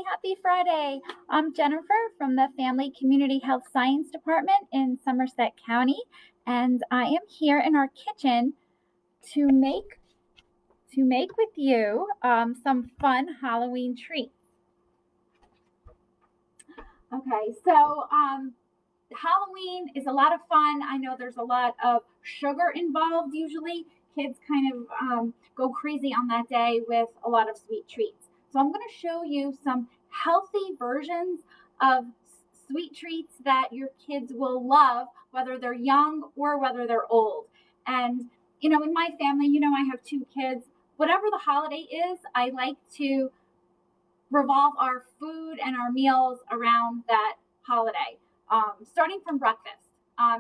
Happy Friday. I'm Jennifer from the Family Community Health Science Department in Somerset County, and I am here in our kitchen to make with you some fun Halloween treats. Okay, so Halloween is a lot of fun. I know there's a lot of sugar involved usually. Kids kind of go crazy on that day with a lot of sweet treats. So I'm going to show you some healthy versions of sweet treats that your kids will love, whether they're young or whether they're old. And, you know, in my family, you know, I have 2 kids. Whatever the holiday is, I like to revolve our food and our meals around that holiday, starting from breakfast.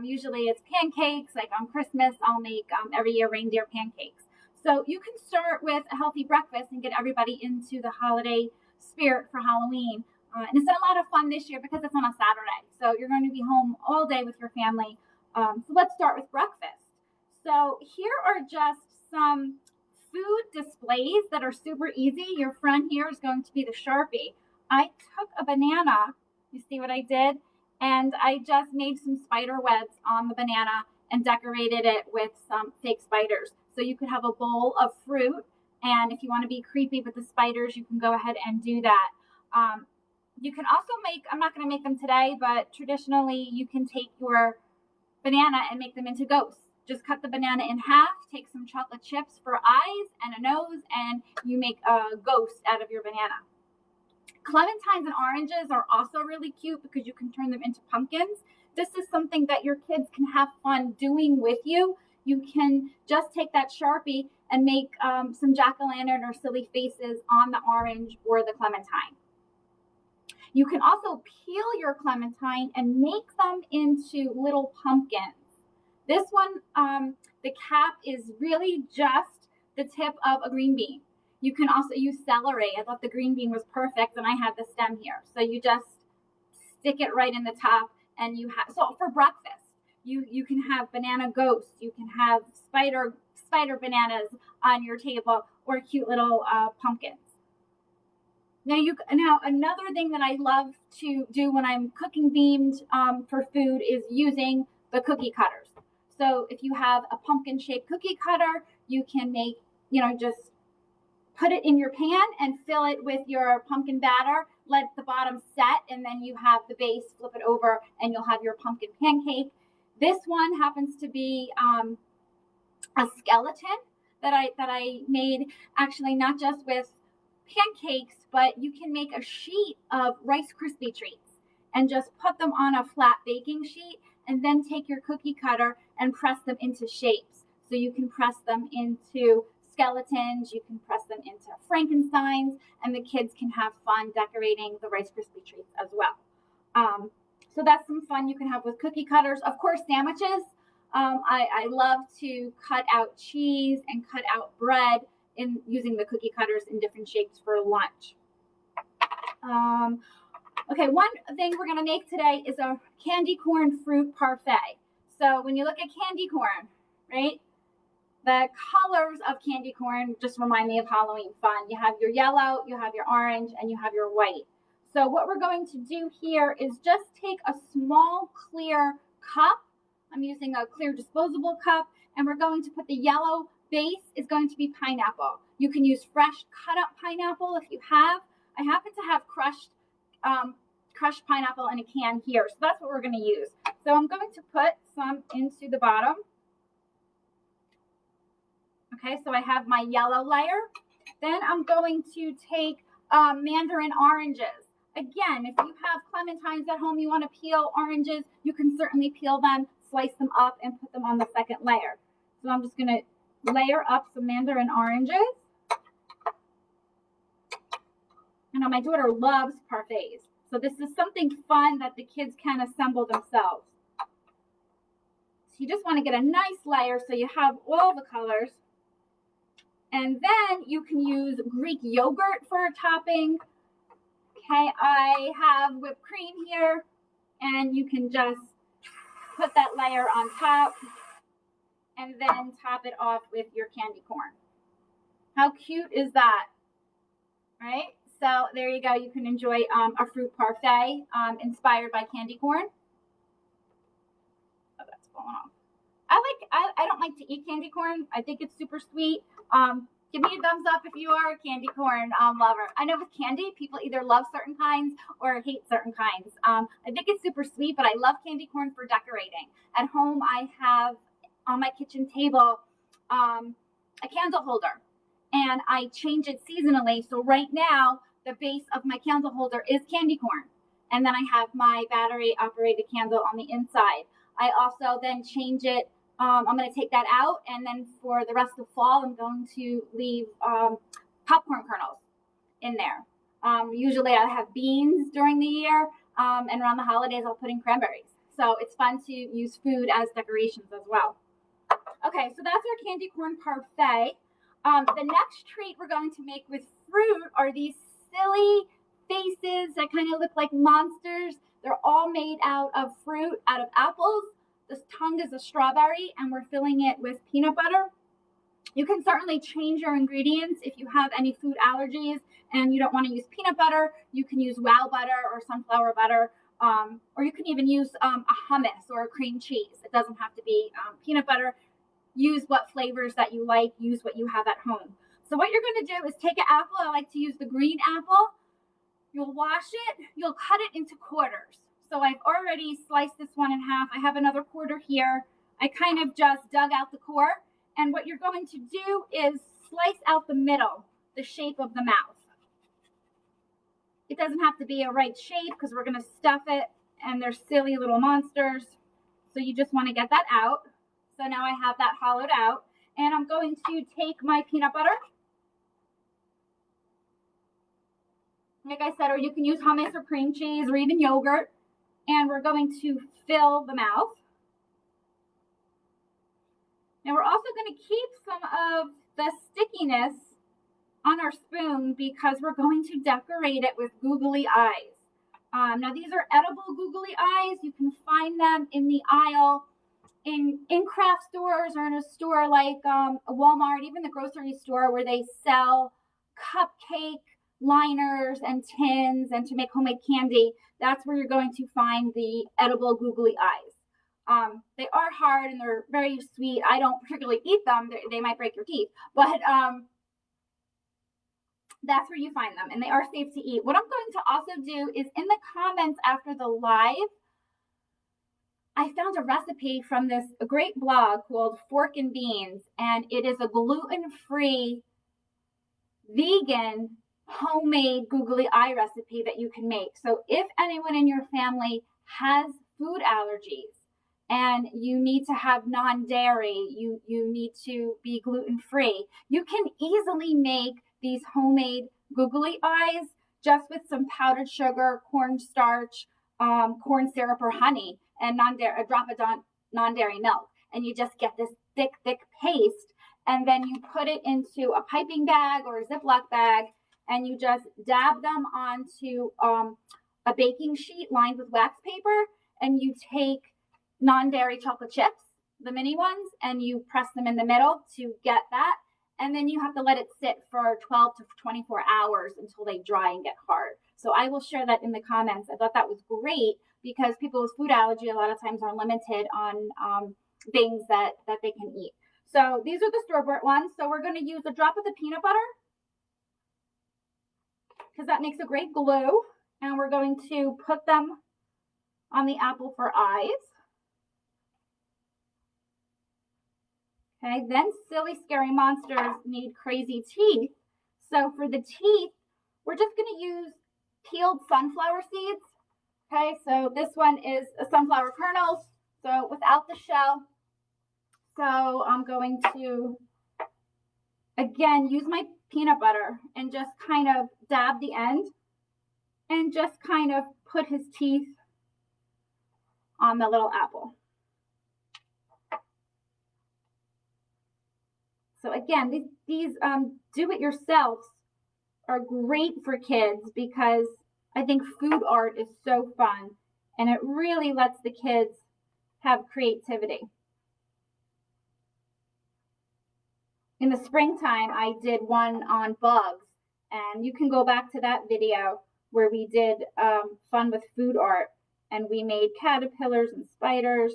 Usually it's pancakes. Like on Christmas, I'll make every year reindeer pancakes. So you can start with a healthy breakfast and get everybody into the holiday spirit for Halloween. And it's been a lot of fun this year because it's on a Saturday. So you're going to be home all day with your family. So let's start with breakfast. So here are just some food displays that are super easy. Your friend here is going to be the Sharpie. I took a banana, you see what I did? And I just made some spider webs on the banana and decorated it with some fake spiders. So you could have a bowl of fruit, and if you want to be creepy with the spiders, you can go ahead and do that. You can also make, I'm not going to make them today, but traditionally you can take your banana and make them into ghosts. Just cut the banana in half, take some chocolate chips for eyes and a nose, and you make a ghost out of your banana. Clementines and oranges are also really cute because you can turn them into pumpkins. This is something that your kids can have fun doing with you. You can just take that Sharpie and make some jack-o'-lantern or silly faces on the orange or the clementine. You can also peel your clementine and make them into little pumpkins. This one, the cap is really just the tip of a green bean. You can also use celery. I thought the green bean was perfect, and I have the stem here. So you just stick it right in the top, and you have, so for breakfast, you can have banana ghosts. You can have spider bananas on your table, or cute little pumpkins. Now another thing that I love to do when I'm cooking themed for food is using the cookie cutters. So if you have a pumpkin shaped cookie cutter, you can make, just put it in your pan and fill it with your pumpkin batter, let the bottom set, and then you have the base, flip it over, and you'll have your pumpkin pancake. This one happens to be a skeleton that I made, actually not just with pancakes, but you can make a sheet of Rice Krispie treats and just put them on a flat baking sheet, and then take your cookie cutter and press them into shapes. So you can press them into skeletons, you can press them into Frankensteins, and the kids can have fun decorating the Rice Krispie treats as well. So that's some fun you can have with cookie cutters. Of course, sandwiches. I love to cut out cheese and cut out bread in using the cookie cutters in different shapes for lunch. Okay, one thing we're going to make today is a candy corn fruit parfait. So when you look at candy corn, right, the colors of candy corn just remind me of Halloween fun. You have your yellow, you have your orange, and you have your white. So what we're going to do here is just take a small clear cup. I'm using a clear disposable cup, and we're going to put the yellow base is going to be pineapple. You can use fresh cut up pineapple if you have. I happen to have crushed pineapple in a can here, so that's what we're going to use. So I'm going to put some into the bottom. Okay, so I have my yellow layer. Then I'm going to take mandarin oranges. Again, if you have clementines at home, you want to peel oranges, you can certainly peel them, slice them up, and put them on the second layer. So I'm just going to layer up some mandarin oranges. You know, my daughter loves parfaits. So this is something fun that the kids can assemble themselves. So you just want to get a nice layer so you have all the colors. And then you can use Greek yogurt for a topping. Okay, I have whipped cream here, and you can just put that layer on top and then top it off with your candy corn. How cute is that? Right? So there you go. You can enjoy a fruit parfait inspired by candy corn. Oh, that's falling off. I don't like to eat candy corn. I think it's super sweet. Give me a thumbs up if you are a candy corn lover. I know with candy, people either love certain kinds or hate certain kinds. I think it's super sweet, but I love candy corn for decorating. At home, I have on my kitchen table a candle holder, and I change it seasonally. So right now, the base of my candle holder is candy corn, and then I have my battery operated candle on the inside. I also then change it. I'm going to take that out, and then for the rest of fall, I'm going to leave popcorn kernels in there. Usually I have beans during the year, and around the holidays I'll put in cranberries. So it's fun to use food as decorations as well. Okay, so that's our candy corn parfait. The next treat we're going to make with fruit are these silly faces that kind of look like monsters. They're all made out of fruit, out of apples. This tongue is a strawberry, and we're filling it with peanut butter. You can certainly change your ingredients if you have any food allergies and you don't want to use peanut butter. You can use wow butter or sunflower butter, or you can even use a hummus or a cream cheese. It doesn't have to be peanut butter. Use what flavors that you like. Use what you have at home. So what you're going to do is take an apple. I like to use the green apple. You'll wash it. You'll cut it into quarters. So I've already sliced this one in half. I have another quarter here. I kind of just dug out the core. And what you're going to do is slice out the middle, the shape of the mouth. It doesn't have to be a right shape because we're going to stuff it, and they're silly little monsters. So you just want to get that out. So now I have that hollowed out. And I'm going to take my peanut butter. Like I said, or you can use hummus or cream cheese or even yogurt. And we're going to fill the mouth. And we're also going to keep some of the stickiness on our spoon because we're going to decorate it with googly eyes. Now these are edible googly eyes. You can find them in the aisle in craft stores or in a store like a Walmart, even the grocery store where they sell cupcake liners and tins and to make homemade candy. That's where you're going to find the edible googly eyes. They are hard and they're very sweet. I don't particularly eat them. They might break your teeth, but that's where you find them, and they are safe to eat. What I'm going to also do is in the comments after the live, I found a recipe from this great blog called Fork and Beans, and it is a gluten-free, vegan, homemade googly eye recipe that you can make. So if anyone in your family has food allergies and you need to have non-dairy, you need to be gluten-free, you can easily make these homemade googly eyes just with some powdered sugar, cornstarch, corn syrup or honey, and a drop of non-dairy milk. And you just get this thick paste, and then you put it into a piping bag or a Ziploc bag, and you just dab them onto a baking sheet lined with wax paper, and you take non-dairy chocolate chips, the mini ones, and you press them in the middle to get that. And then you have to let it sit for 12 to 24 hours until they dry and get hard. So I will share that in the comments. I thought that was great because people with food allergy a lot of times are limited on things that they can eat. So these are the store-bought ones. So we're going to use a drop of the peanut butter because that makes a great glue. And we're going to put them on the apple for eyes. Okay, then silly, scary monsters need crazy teeth. So for the teeth, we're just going to use peeled sunflower seeds. Okay, so this one is a sunflower kernels, so without the shell. So I'm going to, again, use my peanut butter and just kind of dab the end and just kind of put his teeth on the little apple. So again, these do-it-yourselves are great for kids because I think food art is so fun and it really lets the kids have creativity. In the springtime, I did one on bugs, And you can go back to that video where we did fun with food art, and we made caterpillars and spiders.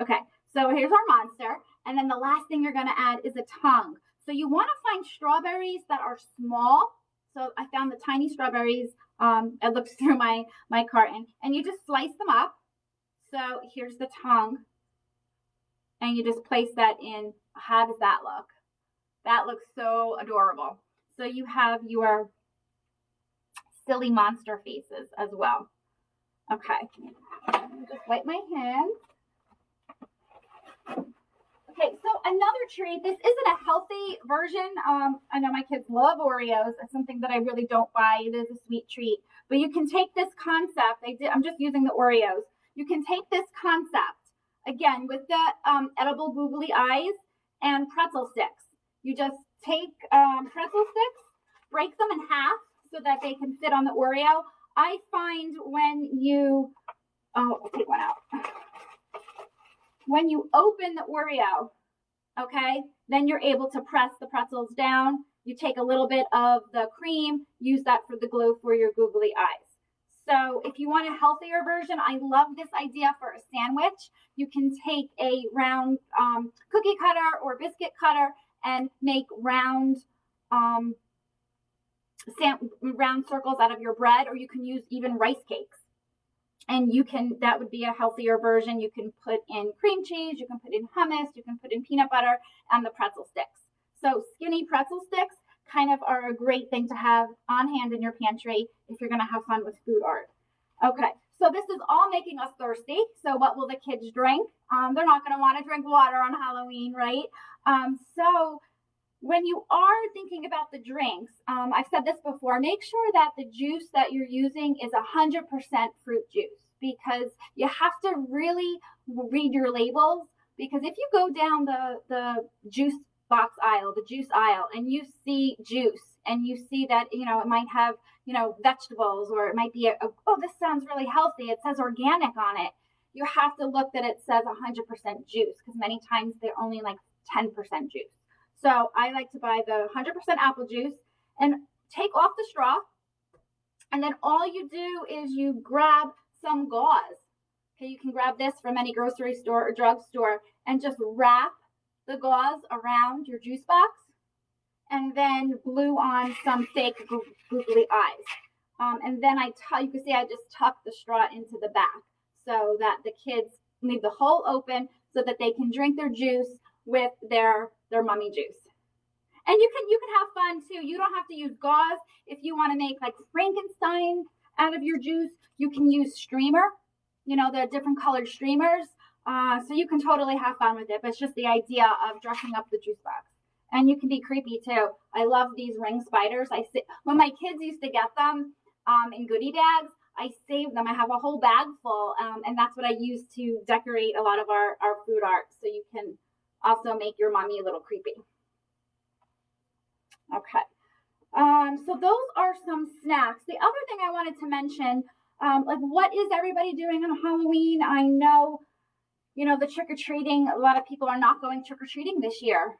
Okay, so here's our monster. And then the last thing you're gonna add is a tongue. So you wanna find strawberries that are small. So I found the tiny strawberries. I looked through my carton, and you just slice them up. So here's the tongue, and you just place that in. How does that look? That looks so adorable. So you have your silly monster faces as well. Okay, just wipe my hands. Okay, so another treat. This isn't a healthy version. I know my kids love Oreos. It's something that I really don't buy. It is a sweet treat. But you can take this concept. I'm just using the Oreos. You can take this concept, again, with the edible googly eyes and pretzel sticks. You just take pretzel sticks, break them in half so that they can fit on the Oreo. I find when you, I'll take one out. When you open the Oreo, okay, then you're able to press the pretzels down. You take a little bit of the cream, use that for the glue for your googly eyes. So if you want a healthier version, I love this idea for a sandwich. You can take a round cookie cutter or biscuit cutter and make round circles out of your bread, or you can use even rice cakes. And that would be a healthier version. You can put in cream cheese, you can put in hummus, you can put in peanut butter, and the pretzel sticks. So skinny pretzel sticks kind of are a great thing to have on hand in your pantry if you're gonna have fun with food art. Okay, so this is all making us thirsty. So what will the kids drink? They're not gonna wanna drink water on Halloween, right? So when you are thinking about the drinks, I've said this before, make sure that the juice that you're using is 100% fruit juice, because you have to really read your labels. Because if you go down the juice box aisle, the juice aisle, and you see juice, and you see that, it might have, vegetables, or it might be oh, this sounds really healthy, it says organic on it. You have to look that it says 100% juice, because many times they're only like 10% juice. So I like to buy the 100% apple juice and take off the straw. And then all you do is you grab some gauze. Okay, you can grab this from any grocery store or drugstore and just wrap the gauze around your juice box, and then glue on some fake googly eyes. And then you can see I just tuck the straw into the back so that the kids leave the hole open so that they can drink their juice with their mummy juice. And you can have fun too. You don't have to use gauze. If you want to make like Frankenstein out of your juice, you can use streamer. The different colored streamers. So you can totally have fun with it. But it's just the idea of dressing up the juice box. And you can be creepy too. I love these ring spiders. When my kids used to get them in goodie bags, I saved them. I have a whole bag full, and that's what I use to decorate a lot of our food art. So you can also make your mommy a little creepy. Okay. So those are some snacks. The other thing I wanted to mention, what is everybody doing on Halloween? I know, the trick-or-treating, a lot of people are not going trick-or-treating this year.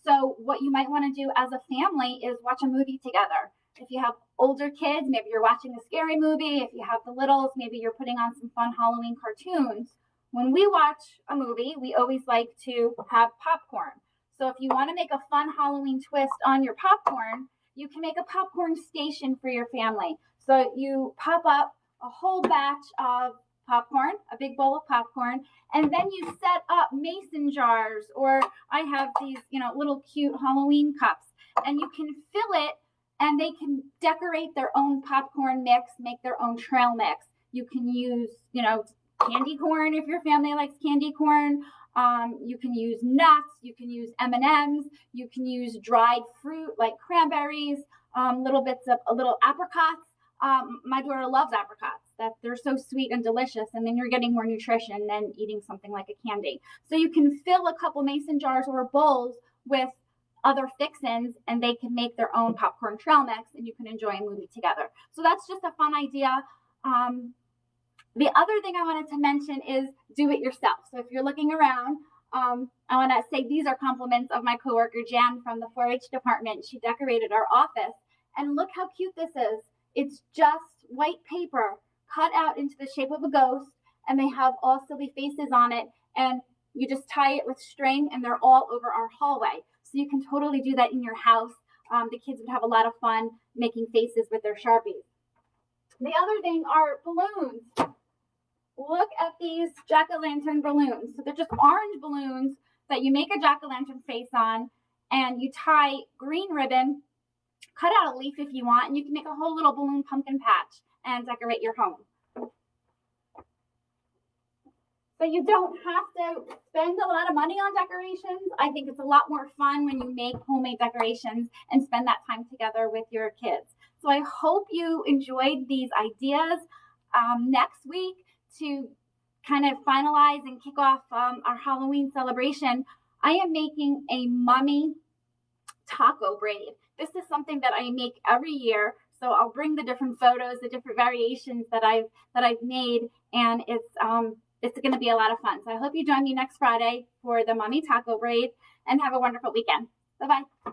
So what you might want to do as a family is watch a movie together. If you have older kids, maybe you're watching a scary movie. If you have the littles, maybe you're putting on some fun Halloween cartoons. When we watch a movie, we always like to have popcorn. So if you want to make a fun Halloween twist on your popcorn, you can make a popcorn station for your family. So you pop up a whole batch of popcorn, a big bowl of popcorn, and then you set up mason jars, or I have these, little cute Halloween cups, and you can fill it, and they can decorate their own popcorn mix, make their own trail mix. You can use, candy corn if your family likes candy corn. You can use nuts. You can use M&Ms. You can use dried fruit like cranberries, little apricots. My daughter loves apricots. They're so sweet and delicious, and then you're getting more nutrition than eating something like a candy. So you can fill a couple mason jars or bowls with other fixins, and they can make their own popcorn trail mix, and you can enjoy a movie together. So that's just a fun idea. The other thing I wanted to mention is do it yourself. So if you're looking around, I want to say these are compliments of my coworker, Jan, from the 4-H department. She decorated our office, And look how cute this is. It's just white paper cut out into the shape of a ghost, and they have all silly faces on it, and you just tie it with string, and they're all over our hallway. So you can totally do that in your house. The kids would have a lot of fun making faces with their Sharpies. The other thing are balloons. Look at these jack-o'-lantern balloons. So they're just orange balloons that you make a jack-o'-lantern face on, and you tie green ribbon, cut out a leaf if you want, and you can make a whole little balloon pumpkin patch and decorate your home. So you don't have to spend a lot of money on decorations. I think it's a lot more fun when you make homemade decorations and spend that time together with your kids. So I hope you enjoyed these ideas. Next week, to kind of finalize and kick off our Halloween celebration, I am making a mummy taco braid. This is something that I make every year. So I'll bring the different photos, the different variations that I've made, and it's going to be a lot of fun. So I hope you join me next Friday for the mummy taco braid, and have a wonderful weekend. Bye-bye.